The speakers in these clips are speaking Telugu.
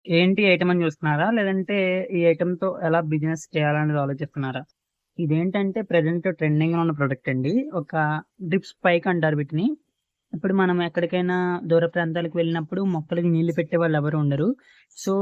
ఏంటి ఐటమ్ అని చూస్తున్నారా? లేదంటే ఈ ఐటమ్‌తో ఎలా బిజినెస్ చేయాలనేది ఆలోచిస్తున్నారా? ఇదేంటంటే ప్రెజెంట్ ట్రెండింగ్‌లో ఉన్న ప్రొడక్ట్ అండి. ఒక డ్రిప్ స్పైక్ అంటారు వీటిని. ఇప్పుడు మనం ఎక్కడికైనా దూర ప్రాంతాలకు వెళ్ళినప్పుడు మొక్కలకి నీళ్లు పెట్టేవాళ్ళు ఎవరు ఉండరు. సో,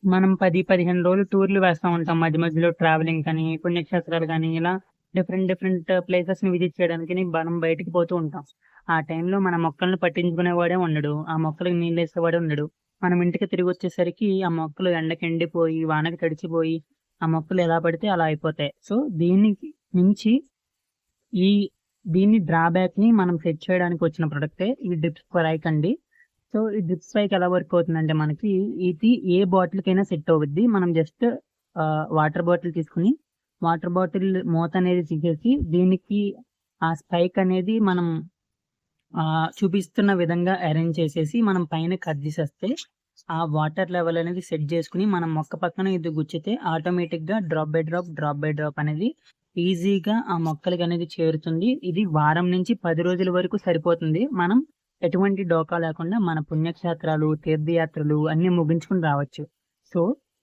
మనం 10, 15 రోజులు టూర్‌లు వేస్తా ఉంటాం. మధ్య మధ్యలో ట్రావెలింగ్ కానీ, పుణ్యక్షేత్రాలు గానీ, ఇలా డిఫరెంట్ డిఫరెంట్ ప్లేసెస్‌ని విజిట్ చేయడానికని మనం బయటికి పోతూ ఉంటాం. ఆ టైంలో మన మొక్కల్ని పట్టించుకునేవాడే ఉండడు. ఆ మొక్కలకి నీళ్ళేసేవాడే ఉండడు. మనం ఇంటికి తిరిగొచ్చేసరికి ఆ మొక్కలు ఎండకి ఎండిపోయి, వానకి తడిచిపోయి, ఆ మొక్కలు ఎలా పడితే అలా అయిపోతాయి. సో, దీనికి మించి ఈ దీన్ని డ్రాబ్యాక్‌ని మనం సెట్ చేయడానికి వచ్చిన ప్రొడక్టే ఈ డ్రిప్ స్ప్రైక్ అండి. సో, ఈ డ్రిప్ స్ప్రైక్ ఎలా వర్క్ అవుతుందంటే మనకి ఇది ఏ బాటిల్‌కైనా సెట్ అవుద్ది. మనం జస్ట్ వాటర్ బాటిల్ తీసుకొని, వాటర్ బాటిల్ మూత అనేది తీసేసి, దీనికి ఆ స్పైక్ అనేది మనం చూపిస్తున్న విధంగా అరేంజ్ చేసేసి, మనం పైన కట్ చేసేస్తే, ఆ వాటర్ లెవెల్ అనేది సెట్ చేసుకొని, మనం మొక్క పక్కన ఇది గుచ్చితే ఆటోమేటిక్‌గా drop by drop, drop by drop అనేది ఈజీగా ఆ మొక్కలకనేది చేరుతుంది. ఇది వారం నుంచి 10 రోజుల వరకు సరిపోతుంది. మనం ఎటువంటి డోకా లేకుండా మన పుణ్యక్షేత్రాలు, తీర్థయాత్రలు అన్నీ ముగించుకొని రావచ్చు. సో,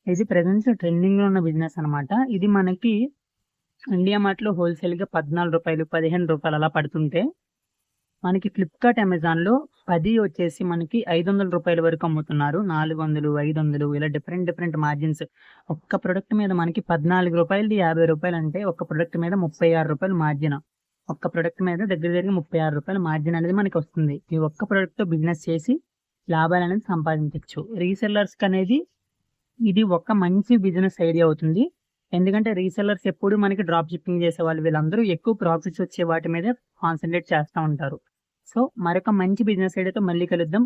ఇది ప్రెజెంట్ ట్రెండింగ్‌లో ఉన్న బిజినెస్ అనమాట. ఇది మనకి ఇండియా మార్ట్‌లో హోల్‌సేల్‌గా రూ. 14, రూ. 15 అలా పడుతుంటే మనకి ఫ్లిప్‌కార్ట్, అమెజాన్‌లో 10 వచ్చేసి మనకి రూ. 500 వరకు అమ్ముతున్నారు. 400, 500 ఇలా డిఫరెంట్ డిఫరెంట్ మార్జిన్స్. ఒక్క ప్రొడక్ట్ మీద మనకి రూ. 14ది రూ. 50 అంటే ఒక్క ప్రొడక్ట్ మీద రూ. 36 మార్జిన్. ఒక్క ప్రొడక్ట్ మీద దగ్గర దగ్గర రూ. 36 మార్జిన్ అనేది మనకొస్తుంది. ఈ ఒక్క ప్రొడక్ట్‌తో బిజినెస్ చేసి లాభాలనేది సంపాదించొచ్చు. రీసెల్లర్స్‌కనేది ఇది ఒక మంచి బిజినెస్ ఐడియా అవుతుంది. ఎందుకంటే రీసెల్లర్స్ ఎప్పుడు మనకి డ్రాప్ షిప్పింగ్ చేసేవాళ్ళు. వీళ్ళందరూ ఎక్కువ ప్రాఫిట్స్ వచ్చే వాటి మీదే కాన్సంట్రేట్ చేస్తా ఉంటారు. సో, మరొక మంచి బిజినెస్ ఐడియాతో మళ్ళీ కలుద్దాం.